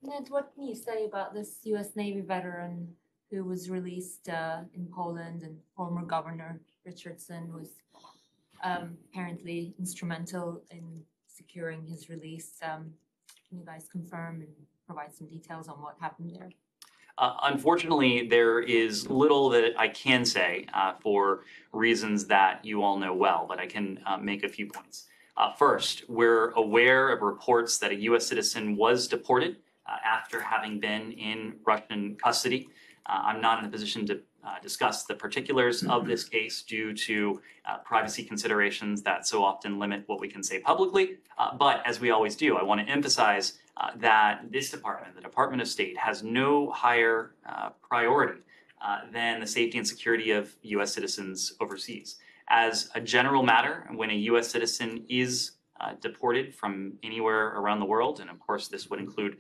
Ned, what can you say about this U.S. Navy veteran who was released in Poland, and former Governor Richardson was apparently instrumental in securing his release? Can you guys confirm and provide some details on what happened there? Unfortunately, there is little that I can say for reasons that you all know well, but I can make a few points. First, we're aware of reports that a U.S. citizen was deported after having been in Russian custody. I'm not in a position to discuss the particulars of this case due to privacy considerations that so often limit what we can say publicly. But as we always do, I want to emphasize that this department, the Department of State, has no higher priority than the safety and security of U.S. citizens overseas. As a general matter, when a U.S. citizen is deported from anywhere around the world, and of course this would include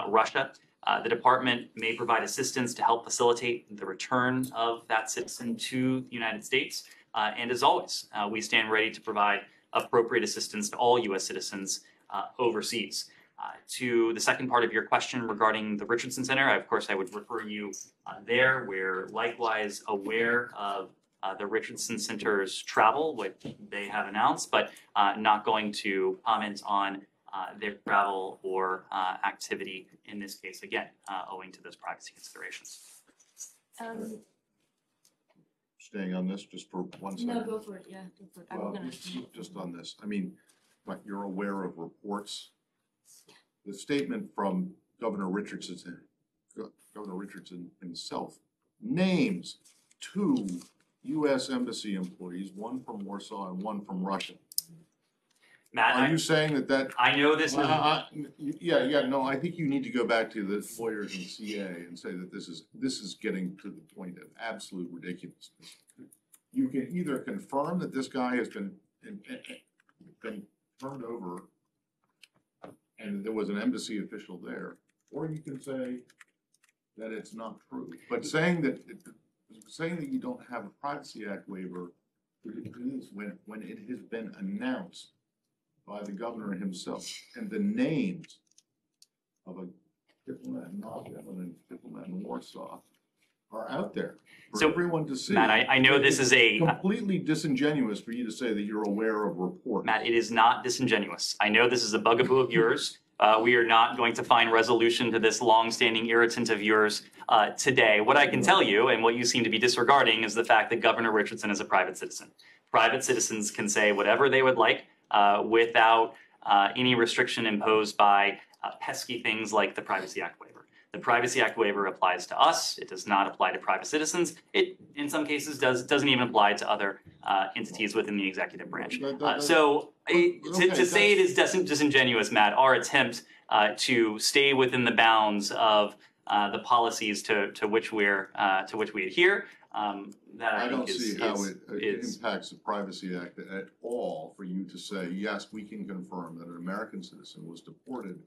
Russia, the department may provide assistance to help facilitate the return of that citizen to the United States. And as always, we stand ready to provide appropriate assistance to all U.S. citizens overseas. To the second part of your question regarding the Richardson Center, of course, I would refer you there. We're likewise aware of the Richardson Center's travel, which they have announced, but not going to comment on their travel or activity in this case, again, owing to those privacy considerations. Staying on this just for 1 second. No, go for it. Yeah, go for it. Well, just on this, I mean, but you're aware of reports. The statement from Governor Richardson himself names 2 U.S. Embassy employees, one from Warsaw and one from Russia. Matt, are you saying that? I know this is. Yeah. No, I think you need to go back to the lawyers in CA and say that this is getting to the point of absolute ridiculousness. You can either confirm that this guy has been turned over and there was an embassy official there, or you can say that it's not true. But saying that you don't have a Privacy Act waiver when it has been announced by the governor himself, and the names of a diplomat in Moscow and a diplomat in Warsaw are out there for everyone to see. Matt, I know this is a completely disingenuous for you to say that you're aware of reports. Matt, it is not disingenuous. I know this is a bugaboo of yours. We are not going to find resolution to this long-standing irritant of yours today. What I can tell you, and what you seem to be disregarding, is the fact that Governor Richardson is a private citizen. Private citizens can say whatever they would like without any restriction imposed by pesky things like the Privacy Act waiver. The Privacy Act waiver applies to us. It does not apply to private citizens. It, in some cases, doesn't even apply to other entities within the executive branch. To say it is disingenuous, Matt, our attempt to stay within the bounds of the policies to which we adhere. That I don't see how it impacts the Privacy Act at all for you to say, yes, we can confirm that an American citizen was deported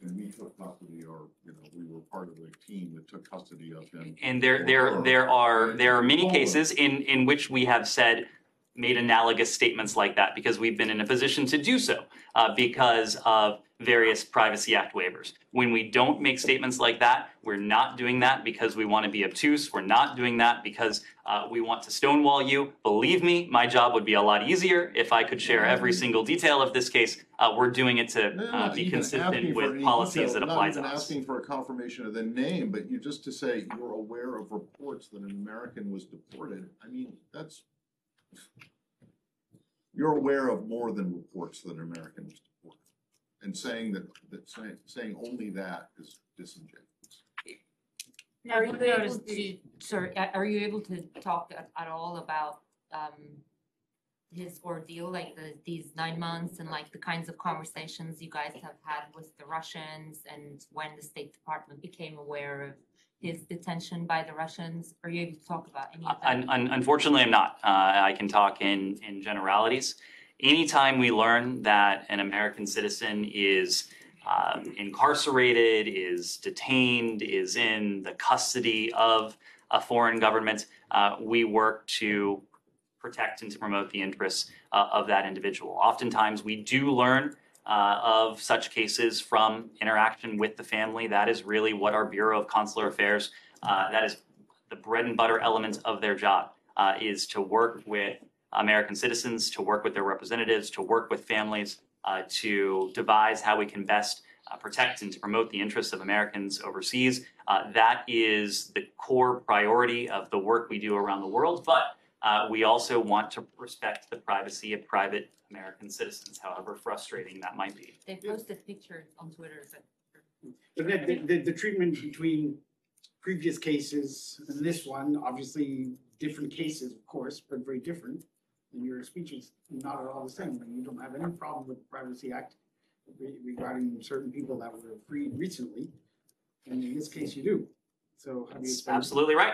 and we took custody, or we were part of the team that took custody of him. And there are many cases in which we have made analogous statements like that because we've been in a position to do so because of various Privacy Act waivers. When we don't make statements like that, we're not doing that because we want to be obtuse. We're not doing that because we want to stonewall you. Believe me, my job would be a lot easier if I could share every single detail of this case. We're doing it to be consistent with policies that apply to us. I'm not even asking for a confirmation of the name, but you just to say you're aware of reports that an American was deported. I mean, you're aware of more than reports that an American was deported, and saying saying only that is disingenuous. Are you able to talk at all about his ordeal, like these 9 months, and like the kinds of conversations you guys have had with the Russians, and when the State Department became aware of his detention by the Russians? Are you able to talk about any of that? Unfortunately, I'm not. I can talk in generalities. Anytime we learn that an American citizen is incarcerated, is detained, is in the custody of a foreign government, we work to protect and to promote the interests of that individual. Oftentimes, we do learn of such cases from interaction with the family. That is really what our Bureau of Consular Affairs, that is the bread and butter element of their job, is to work with American citizens, to work with their representatives, to work with families, to devise how we can best protect and to promote the interests of Americans overseas. That is the core priority of the work we do around the world, but we also want to respect the privacy of private American citizens, however frustrating that might be. They posted pictures on Twitter, But the treatment between previous cases and this one, obviously different cases, of course, but very different. And your speech is not at all the same. And you don't have any problem with the Privacy Act regarding certain people that were freed recently. And in this case, you do. So how do you That's explain? absolutely right,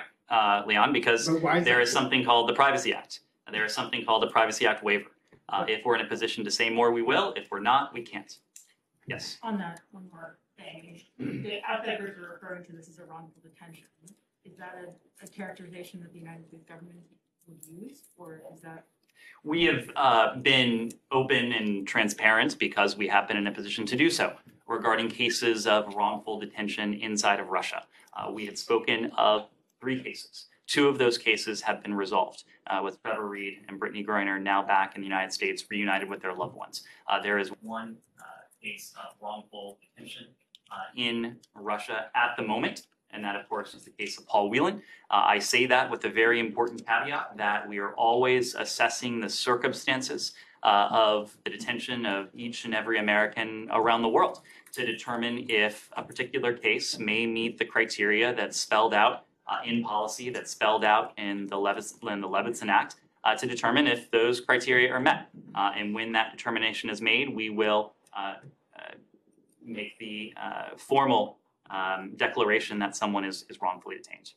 Leon, because But why is there that is so? something called the Privacy Act. There is something called the Privacy Act waiver. If we're in a position to say more, we will. If we're not, we can't. Yes. On that one more thing, the outsiders are referring to this as a wrongful detention. Is that a characterization that the United States government would use, or is that? We have been open and transparent because we have been in a position to do so regarding cases of wrongful detention inside of Russia. We had spoken of 3 cases. 2 of those cases have been resolved with Trevor Reed and Brittany Groiner now back in the United States, reunited with their loved ones. There is one case of wrongful detention in Russia at the moment, and that, of course, is the case of Paul Whelan. I say that with a very important caveat that we are always assessing the circumstances of the detention of each and every American around the world to determine if a particular case may meet the criteria that's spelled out in policy, that's spelled out in the Levinson Act, to determine if those criteria are met. And when that determination is made, we will make the formal declaration that someone is wrongfully detained.